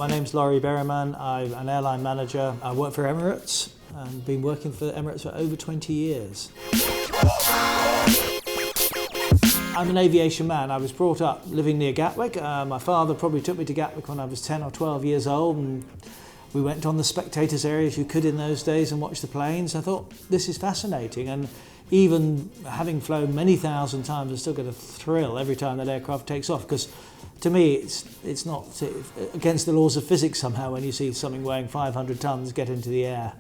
My name's Laurie Berryman. I'm an airline manager. I work for Emirates and been working for Emirates for over 20 years. I'm an aviation man. I was brought up living near Gatwick. My father probably took me to Gatwick when I was 10 or 12 years old, and we went on the spectators area, if you could in those days, and watched the planes. I thought, this is fascinating, and even having flown many thousand times, I still get a thrill every time that aircraft takes off, because to me it's not against the laws of physics somehow when you see something weighing 500 tons get into the air.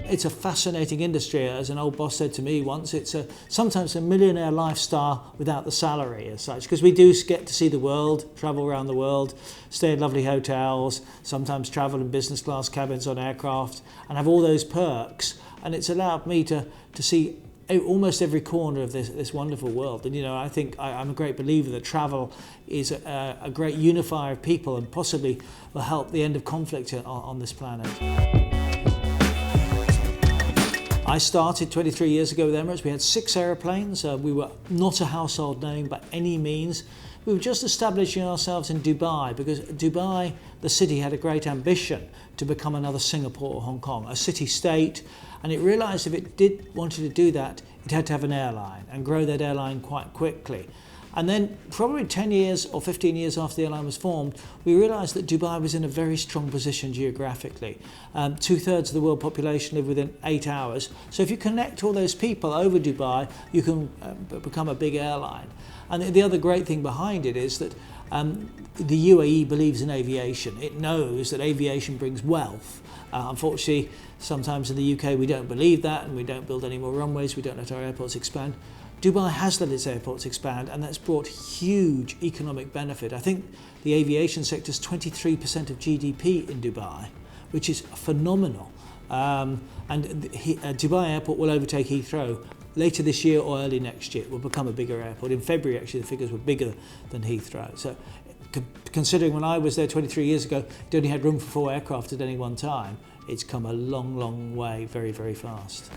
It's a fascinating industry. As an old boss said to me once, it's sometimes a millionaire lifestyle without the salary as such, because we do get to see the world, travel around the world, stay in lovely hotels, sometimes travel in business class cabins on aircraft, and have all those perks. And it's allowed me to see almost every corner of this wonderful world. And I think I'm a great believer that travel is a great unifier of people and possibly will help the end of conflict on this planet. I started 23 years ago with Emirates. We had 6 aeroplanes. We were not a household name by any means. We were just establishing ourselves in Dubai, because Dubai, the city, had a great ambition to become another Singapore or Hong Kong, a city-state, and it realised if it wanted to do that, it had to have an airline and grow that airline quite quickly. And then probably 10 years or 15 years after the airline was formed, we realised that Dubai was in a very strong position geographically. 2/3 of the world population live within 8 hours. So if you connect all those people over Dubai, you can become a big airline. And the other great thing behind it is that the UAE believes in aviation. It knows that aviation brings wealth. Unfortunately, sometimes in the UK we don't believe that, and we don't build any more runways, we don't let our airports expand. Dubai has let its airports expand, and that's brought huge economic benefit. I think the aviation sector is 23% of GDP in Dubai, which is phenomenal. And Dubai Airport will overtake Heathrow later this year or early next year. It will become a bigger airport. In February, actually, the figures were bigger than Heathrow. So, considering when I was there 23 years ago, it only had room for 4 aircraft at any one time, it's come a long, long way, very, very fast.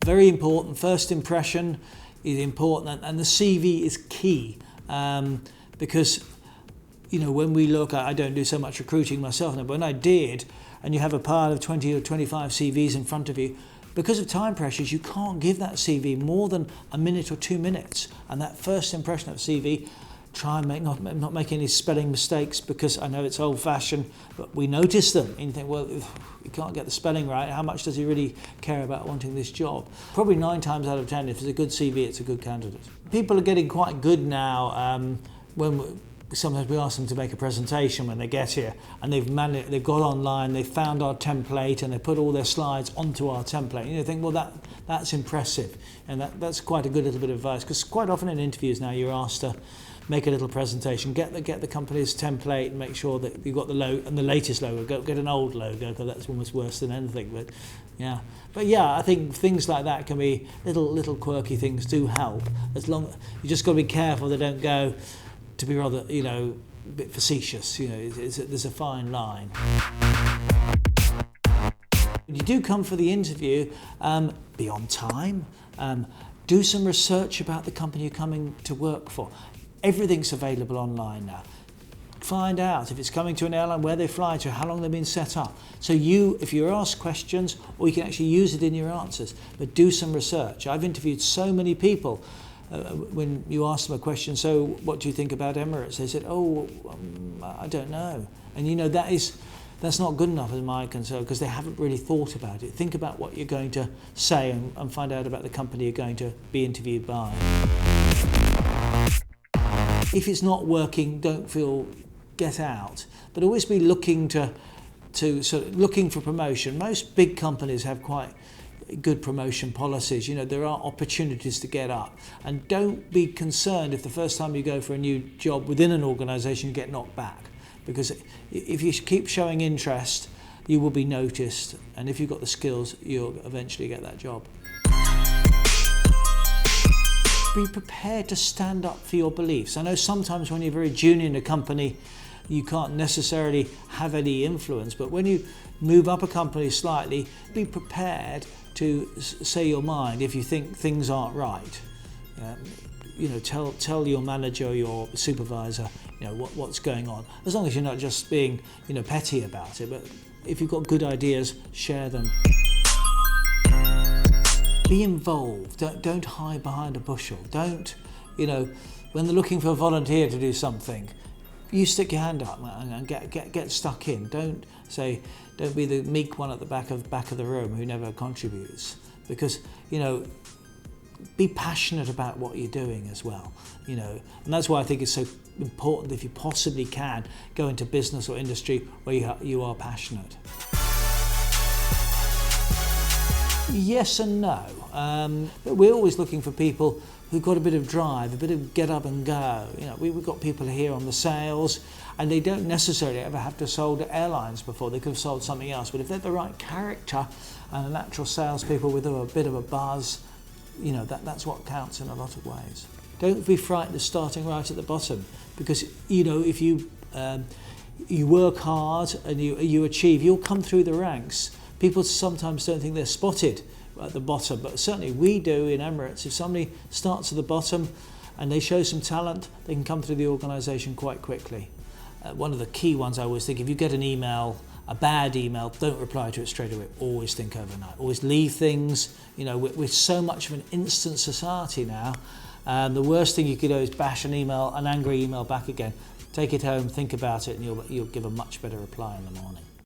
Very important. First impression is important, and the CV is key, because when we look, I don't do so much recruiting myself now, but when I did, and you have a pile of 20 or 25 CVs in front of you, because of time pressures, you can't give that CV more than a minute or 2 minutes. And that first impression of CV, try and not make any spelling mistakes, because I know it's old-fashioned, but we notice them. And you think, well, if you can't get the spelling right, how much does he really care about wanting this job? Probably 9 times out of 10, if it's a good CV, it's a good candidate. People are getting quite good now. Sometimes we ask them to make a presentation when they get here, and they've got online, they've found our template, and they put all their slides onto our template. And you think, well, that's impressive, and that's quite a good little bit of advice, because quite often in interviews now you're asked to make a little presentation, get the company's template, and make sure that you've got the logo and the latest logo. Get an old logo, because that's almost worse than anything. But I think things like that can be little quirky things do help. As long you just got to be careful they don't go to be rather a bit facetious. There's a fine line. When you do come for the interview, be on time. Do some research about the company you're coming to work for. Everything's available online now. Find out if it's coming to an airline, where they fly to, how long they've been set up. So if you're asked questions, or you can actually use it in your answers, but do some research. I've interviewed so many people. When you ask them a question, so what do you think about Emirates? They said, I don't know. And that's not good enough as my concern, because they haven't really thought about it. Think about what you're going to say and find out about the company you're going to be interviewed by. If it's not working, get out. But always be looking looking for promotion. Most big companies have quite good promotion policies. There are opportunities to get up, and don't be concerned if the first time you go for a new job within an organisation you get knocked back, because if you keep showing interest, you will be noticed, and if you've got the skills, you'll eventually get that job. Be prepared to stand up for your beliefs. I know sometimes when you're very junior in a company, you can't necessarily have any influence. But when you move up a company slightly, be prepared to say your mind if you think things aren't right. Tell your manager, your supervisor, what's going on. As long as you're not just being, petty about it, but if you've got good ideas, share them. Be involved. Don't hide behind a bushel. Don't, when they're looking for a volunteer to do something, you stick your hand up and get stuck in. Don't be the meek one at the back of the room who never contributes, because be passionate about what you're doing as well, and that's why I think it's so important, if you possibly can, go into business or industry where you are passionate. Yes and no. But we're always looking for people who've got a bit of drive, a bit of get up and go. We've got people here on the sales, and they don't necessarily ever have to have sold airlines before. They could have sold something else. But if they're the right character and a natural salespeople with a bit of a buzz, that's what counts in a lot of ways. Don't be frightened of starting right at the bottom, because if you work hard and you achieve, you'll come through the ranks. People sometimes don't think they're spotted at the bottom, but certainly we do in Emirates. If somebody starts at the bottom and they show some talent, they can come through the organisation quite quickly. One of the key ones I always think, if you get an email, a bad email, don't reply to it straight away. Always think overnight. Always leave things. We're so much of an instant society now. The worst thing you could do is bash an angry email back again. Take it home, think about it, and you'll give a much better reply in the morning.